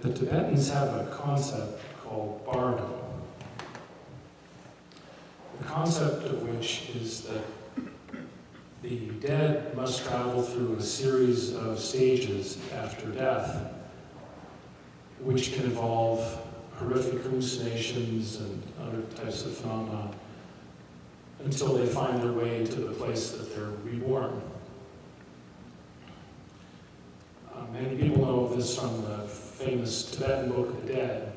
The Tibetans have a concept called bardo. The concept of which is that the dead must travel through a series of stages after death, which can involve horrific hallucinations and other types of phenomena until they find their way to the place that they're reborn. Many people know of this from the famous Tibetan Book of the Dead,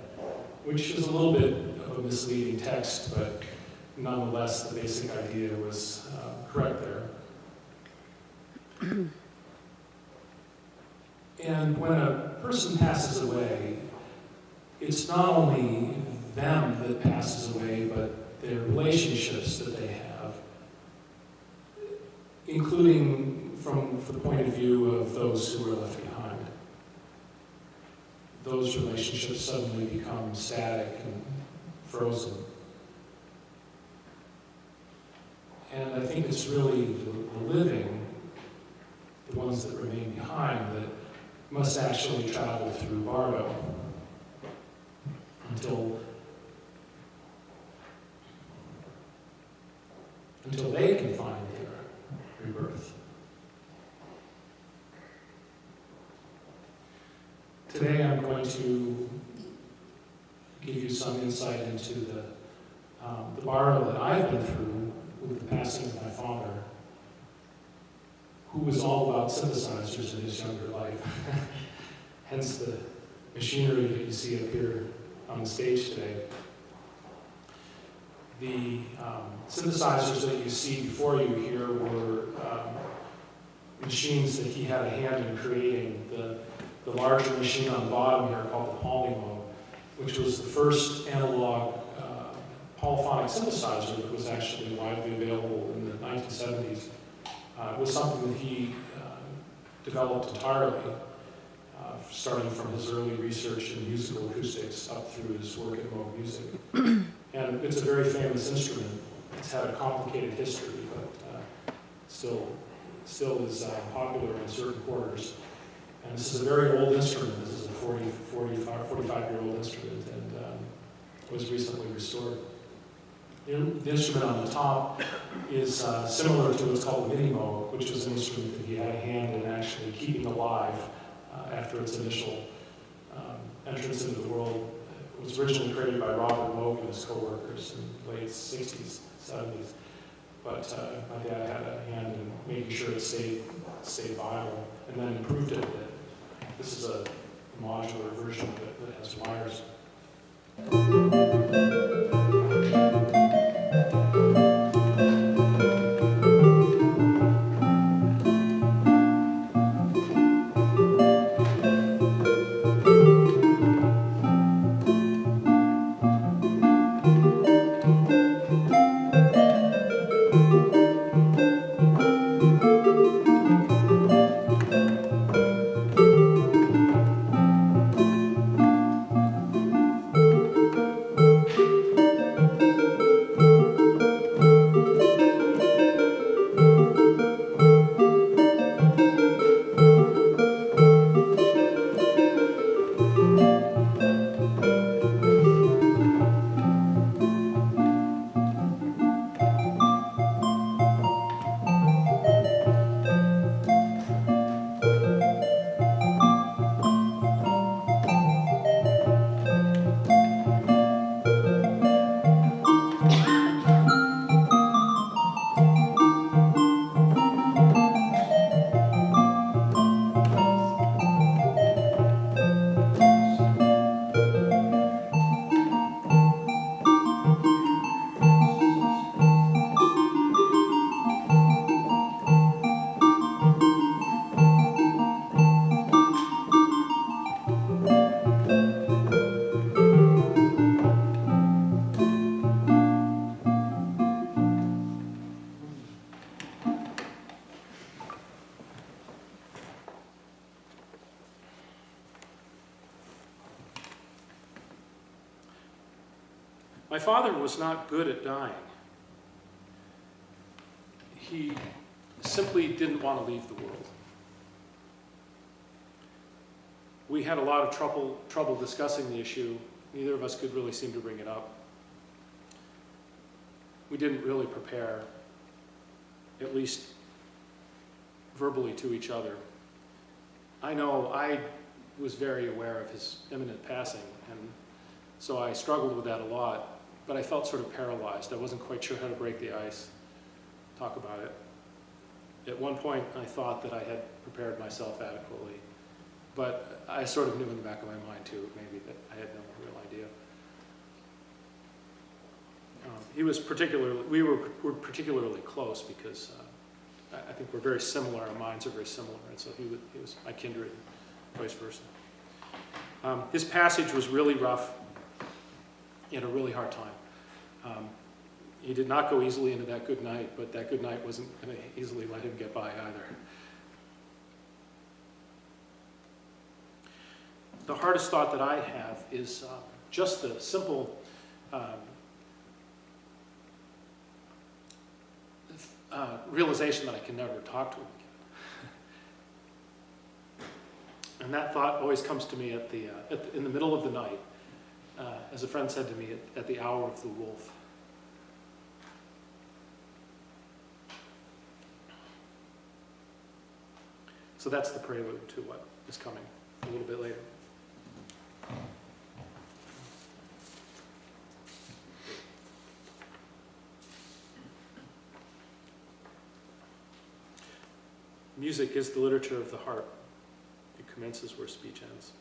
which is a little bit of a misleading text, but nonetheless the basic idea was correct there. And when a person passes away, it's not only them that passes away, but their relationships that they have, including from the point of view of those who are left behind. Those relationships suddenly become static and frozen. And I think it's really the living, the ones that remain behind, that must actually travel through bardo until they can find their rebirth. Today I'm going to give you some insight into the bardo that I've been through with the passing of my father, who was all about synthesizers in his younger life. Hence the machinery that you see up here on the stage today. The synthesizers that you see before you here were machines that he had a hand in creating. The larger machine on the bottom here called the Polymoog, which was the first analog polyphonic synthesizer that was actually widely available in the 1970s. It was something that he developed entirely, starting from his early research in musical acoustics up through his work in Moog Music. And it's a very famous instrument. It's had a complicated history, but still is popular in certain quarters. And this is a very old instrument. This is a 45-year-old instrument, and was recently restored. The instrument on the top is similar to what's called the MiniMod, which was an instrument that he had a hand in actually keeping alive after its initial entrance into the world. It was originally created by Robert Moog and his co-workers in the late 60s, 70s. But my dad had a hand in making sure it stayed viable, and then improved it a bit. This is a modular version of it that has wires. My father was not good at dying. He simply didn't want to leave the world. we had a lot of trouble discussing the issue. Neither of us could really seem to bring it up. We didn't really prepare, at least verbally to each other. I know I was very aware of his imminent passing, and so I struggled with that a lot, but I felt sort of paralyzed. I wasn't quite sure how to break the ice, talk about it. At one point, I thought that I had prepared myself adequately, but I sort of knew in the back of my mind, too, maybe that I had no real idea. We were particularly close because I think we're very similar, our minds are very similar, and so he was my kindred, and vice versa. His passage was really rough. He had a really hard time. He did not go easily into that good night, but that good night wasn't going to easily let him get by either. The hardest thought that I have is just the simple realization that I can never talk to him again. And that thought always comes to me in the middle of the night, as a friend said to me, at the hour of the wolf. So that's the prelude to what is coming a little bit later. Music is the literature of the heart. It commences where speech ends.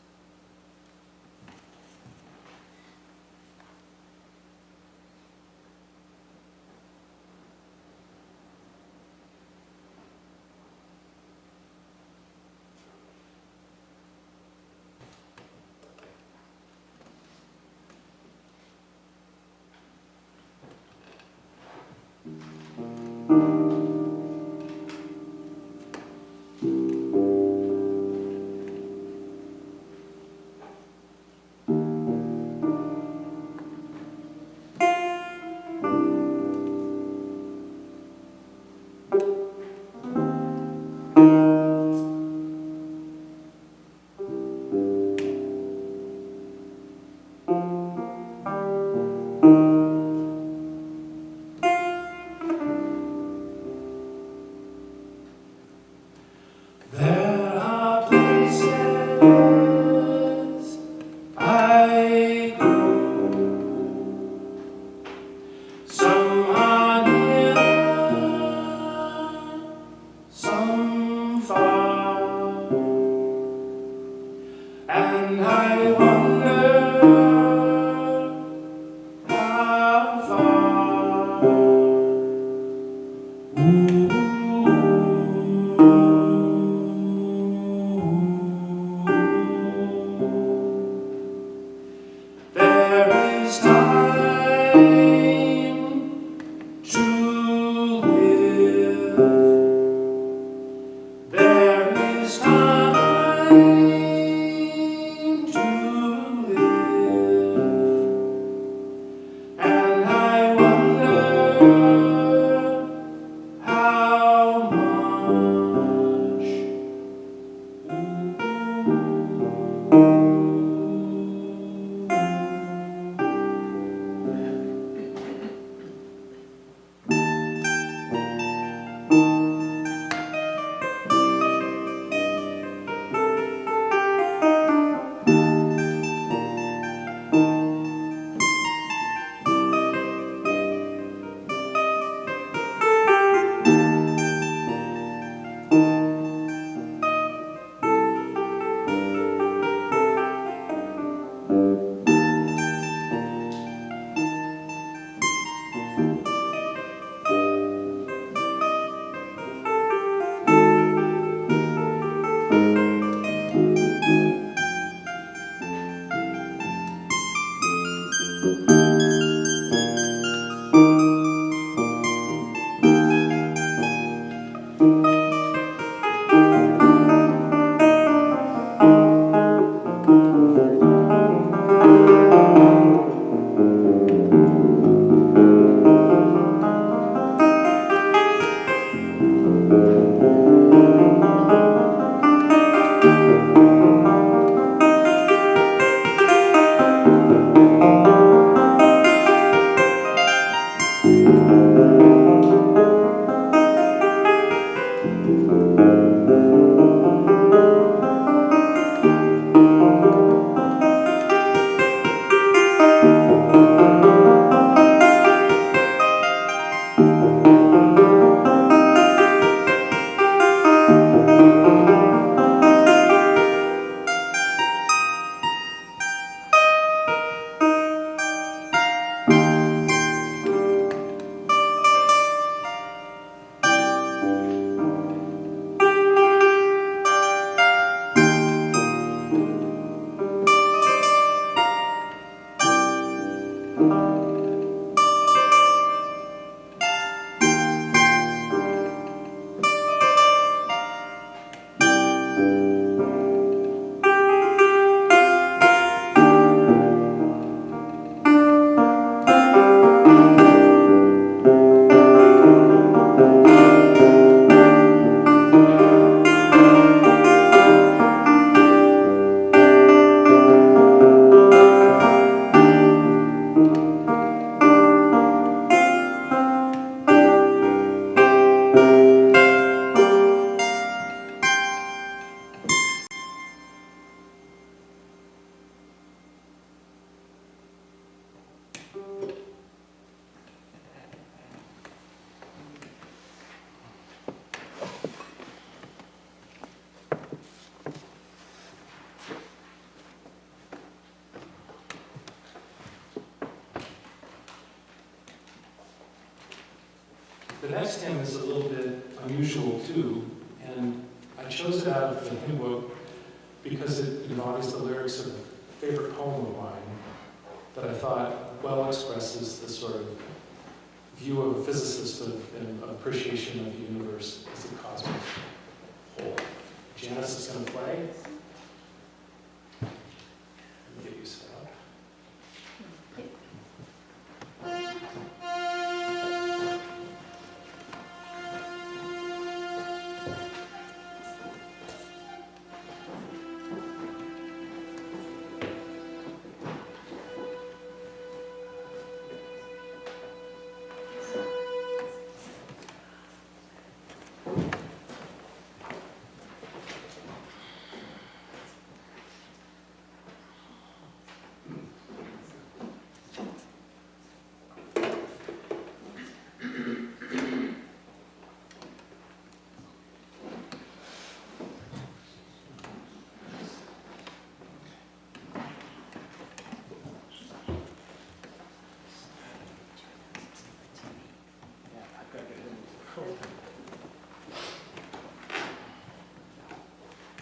next hymn is a little bit unusual too, and I chose it out of the hymn book because it embodies the lyrics of a favorite poem of mine that I thought well expresses the sort of view of a physicist and appreciation of the universe as a cosmic whole. Janice is going to play. Let me get you set up.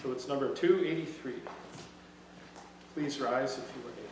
So it's number 283. Please rise if you are able.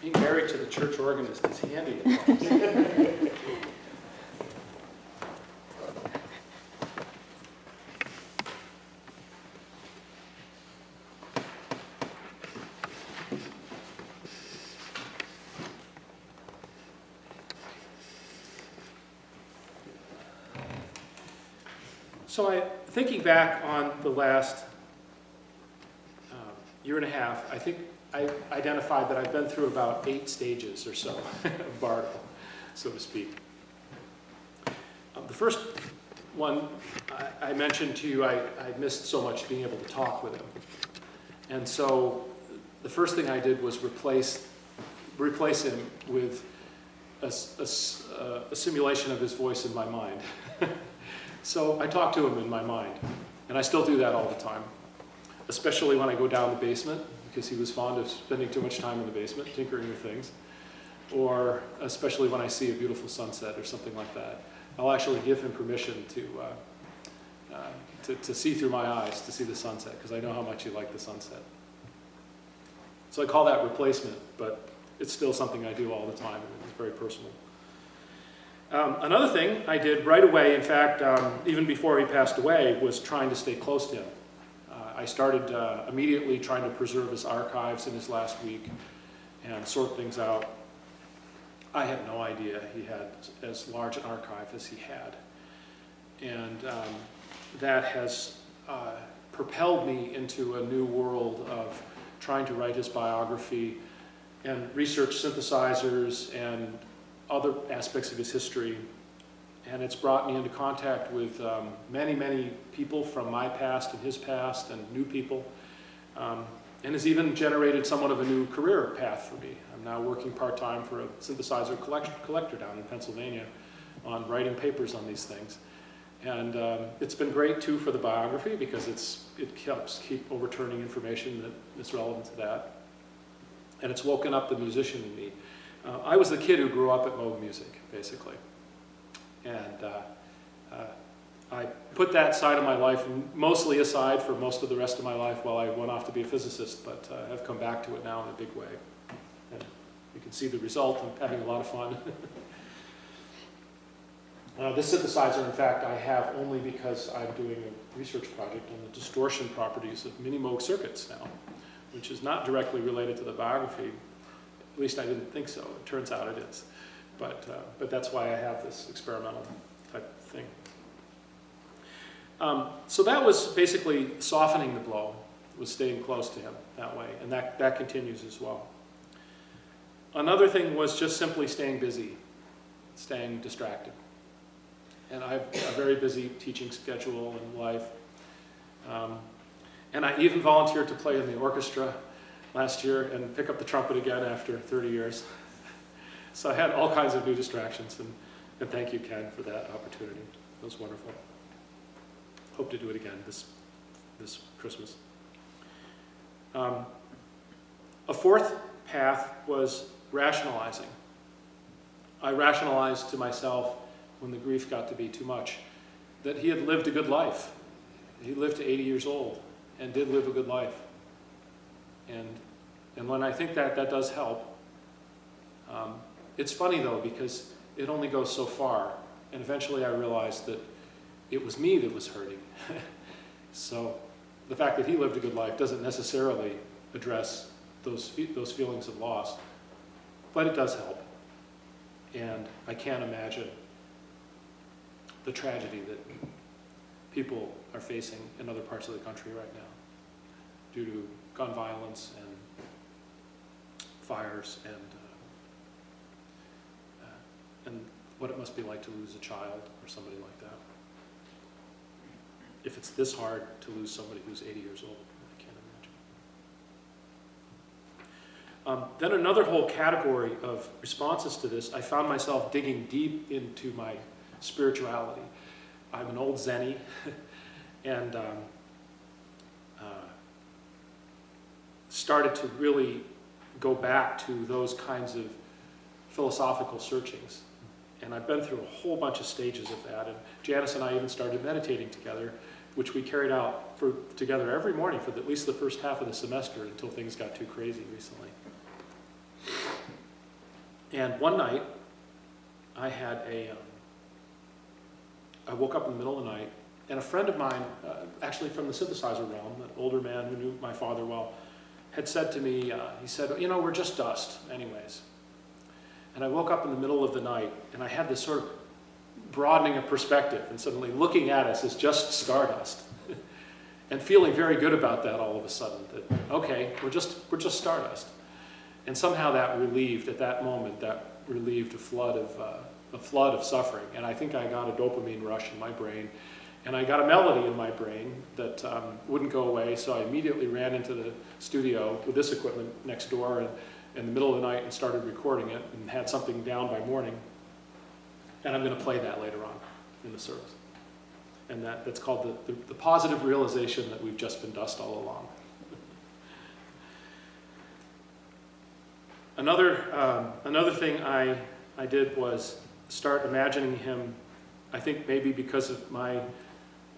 Being married to the church organist is handy at times. So thinking back on the last year and a half, I think I identified that I've been through about 8 stages or so of Bardo, so to speak. The first one I mentioned to you, I missed so much being able to talk with him. And so the first thing I did was replace him with a simulation of his voice in my mind. So I talk to him in my mind, and I still do that all the time, especially when I go down the basement, because he was fond of spending too much time in the basement, tinkering with things, or especially when I see a beautiful sunset or something like that. I'll actually give him permission to see through my eyes, to see the sunset, because I know how much he liked the sunset. So I call that replacement, but it's still something I do all the time, and it's very personal. Another thing I did right away, in fact, even before he passed away, was trying to stay close to him. I started immediately trying to preserve his archives in his last week and sort things out. I had no idea he had as large an archive as he had. And that has propelled me into a new world of trying to write his biography and research synthesizers and other aspects of his history. And it's brought me into contact with many, many people from my past and his past, and new people. And has even generated somewhat of a new career path for me. I'm now working part-time for a synthesizer collector down in Pennsylvania on writing papers on these things. And it's been great too for the biography, because it helps keep overturning information that's relevant to that. And it's woken up the musician in me. I was the kid who grew up at Moog music, basically. And I put that side of my life mostly aside for most of the rest of my life while I went off to be a physicist, but I've come back to it now in a big way. And you can see the result. I'm having a lot of fun. This synthesizer, in fact, I have only because I'm doing a research project on the distortion properties of MiniMod circuits now, which is not directly related to the biography. At least I didn't think so. It turns out it is. But that's why I have this experimental type of thing. So that was basically softening the blow, was staying close to him that way, and that continues as well. Another thing was just simply staying busy, staying distracted. And I have a very busy teaching schedule and life. And I even volunteered to play in the orchestra last year and pick up the trumpet again after 30 years. So I had all kinds of new distractions, and thank you, Ken, for that opportunity. It was wonderful. Hope to do it again this Christmas. A fourth path was rationalizing. I rationalized to myself, when the grief got to be too much, that he had lived a good life. He lived to 80 years old and did live a good life. And when I think that does help. It's funny though, because it only goes so far, and eventually I realized that it was me that was hurting. So the fact that he lived a good life doesn't necessarily address those feelings of loss, but it does help. And I can't imagine the tragedy that people are facing in other parts of the country right now due to gun violence and fires and what it must be like to lose a child or somebody like that. If it's this hard to lose somebody who's 80 years old, I can't imagine. Then another whole category of responses to this, I found myself digging deep into my spirituality. I'm an old Zenny, and started to really go back to those kinds of philosophical searchings. And I've been through a whole bunch of stages of that. And Janice and I even started meditating together, which we carried out together every morning for at least the first half of the semester until things got too crazy recently. And one night, I had I woke up in the middle of the night, and a friend of mine, actually from the synthesizer realm, an older man who knew my father well, had said to me, he said, you know, we're just dust anyways. And I woke up in the middle of the night, and I had this sort of broadening of perspective and suddenly looking at us as just stardust and feeling very good about that all of a sudden, that, okay, we're just stardust. And somehow that relieved, at that moment, that relieved a flood of suffering. And I think I got a dopamine rush in my brain, and I got a melody in my brain that wouldn't go away, so I immediately ran into the studio with this equipment next door and, in the middle of the night and started recording it and had something down by morning. And I'm going to play that later on in the service. And that's called the positive realization that we've just been dust all along. Another thing I did was start imagining him, I think maybe because of my,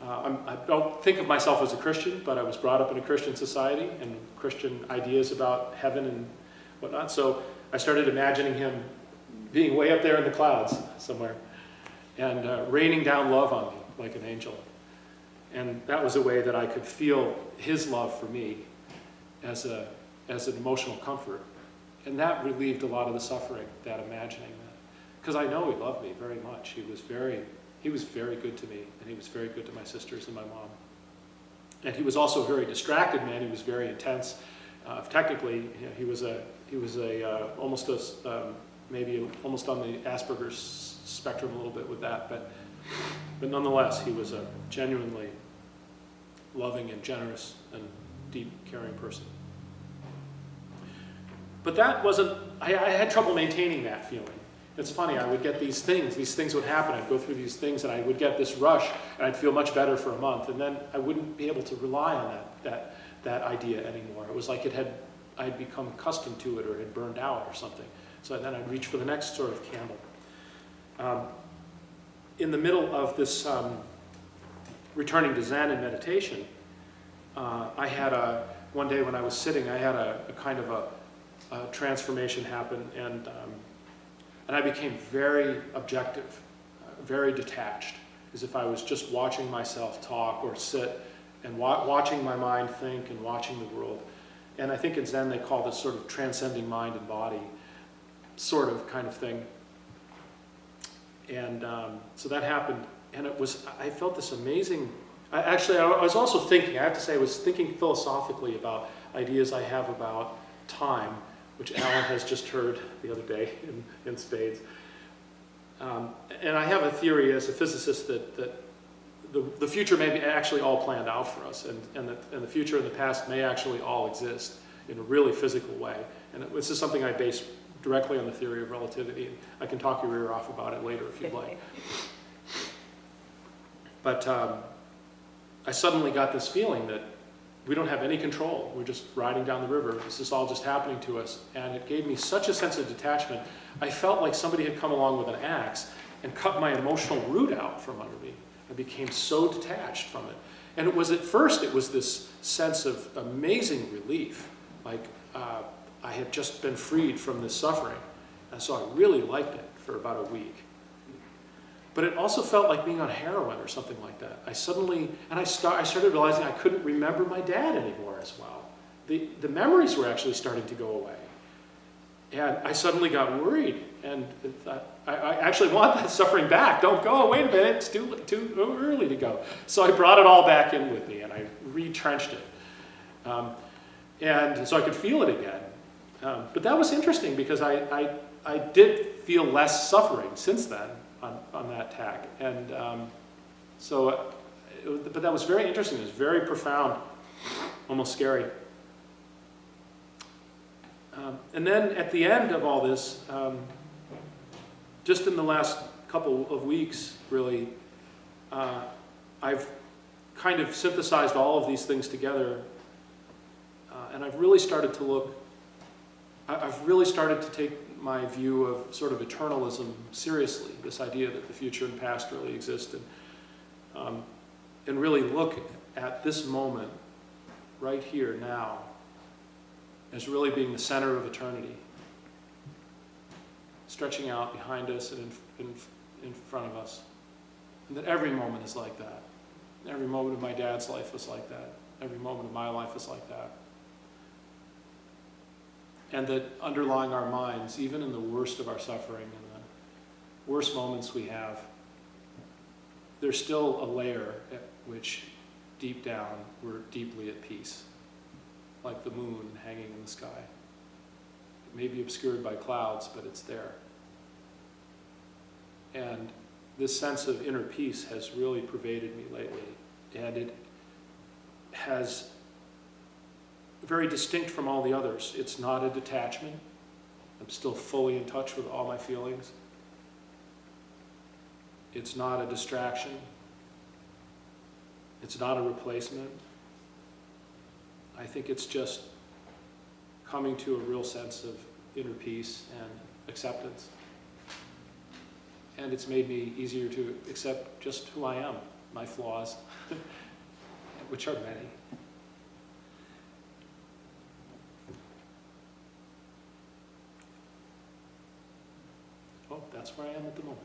I don't think of myself as a Christian, but I was brought up in a Christian society and Christian ideas about heaven and whatnot. So I started imagining him being way up there in the clouds somewhere and raining down love on me like an angel. And that was a way that I could feel his love for me as an emotional comfort. And that relieved a lot of the suffering, that imagining that. Because I know he loved me very much. He was very good to me, and he was very good to my sisters and my mom. And he was also a very distracted man. He was very intense. Technically, you know, he was maybe almost on the Asperger's spectrum a little bit with that, but nonetheless, he was a genuinely loving and generous and deep, caring person. But that wasn't, I had trouble maintaining that feeling. It's funny, I would get these things would happen, I'd go through these things and I would get this rush and I'd feel much better for a month, and then I wouldn't be able to rely on that idea anymore. It was like I'd become accustomed to it or had burned out or something. So then I'd reach for the next sort of candle. In the middle of this returning to Zen and meditation, I had one day when I was sitting, I had a kind of a transformation happen, and I became very objective, very detached, as if I was just watching myself talk or sit and watching my mind think and watching the world. And I think in Zen they call this sort of transcending mind and body sort of kind of thing. And so that happened, and I felt this amazing, I was also thinking, I have to say, I was thinking philosophically about ideas I have about time, which Alan has just heard the other day in spades. And I have a theory as a physicist that the future may be actually all planned out for us, and the future and the past may actually all exist in a really physical way. And this is something I base directly on the theory of relativity. I can talk your ear off about it later if you'd like. But I suddenly got this feeling that we don't have any control. We're just riding down the river. This is all just happening to us. And it gave me such a sense of detachment. I felt like somebody had come along with an axe and cut my emotional root out from under me. I became so detached from it. And at first it was this sense of amazing relief. Like I had just been freed from this suffering. And so I really liked it for about a week. But it also felt like being on heroin or something like that. I started realizing I couldn't remember my dad anymore as well. The memories were actually starting to go away. And I suddenly got worried and thought, I actually want that suffering back. Don't go, wait a minute, it's too early to go. So I brought it all back in with me and I retrenched it. And so I could feel it again. But that was interesting because I did feel less suffering since then on that tack. And but that was very interesting. It was very profound, almost scary. And then at the end of all this, just in the last couple of weeks, really, I've kind of synthesized all of these things together, and I've really started to take my view of sort of eternalism seriously, this idea that the future and past really exist, and really look at this moment right here now as really being the center of eternity, stretching out behind us and in front of us. And that every moment is like that. Every moment of my dad's life was like that. Every moment of my life is like that. And that underlying our minds, even in the worst of our suffering and the worst moments we have, there's still a layer at which deep down we're deeply at peace, like the moon hanging in the sky. It may be obscured by clouds, but it's there. And this sense of inner peace has really pervaded me lately, and it has very distinct from all the others. It's not a detachment. I'm still fully in touch with all my feelings. It's not a distraction. It's not a replacement. I think it's just coming to a real sense of inner peace and acceptance. And it's made me easier to accept just who I am, my flaws, which are many. Oh, that's where I am at the moment.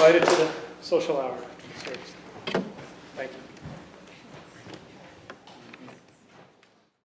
invited to the social hour after the service.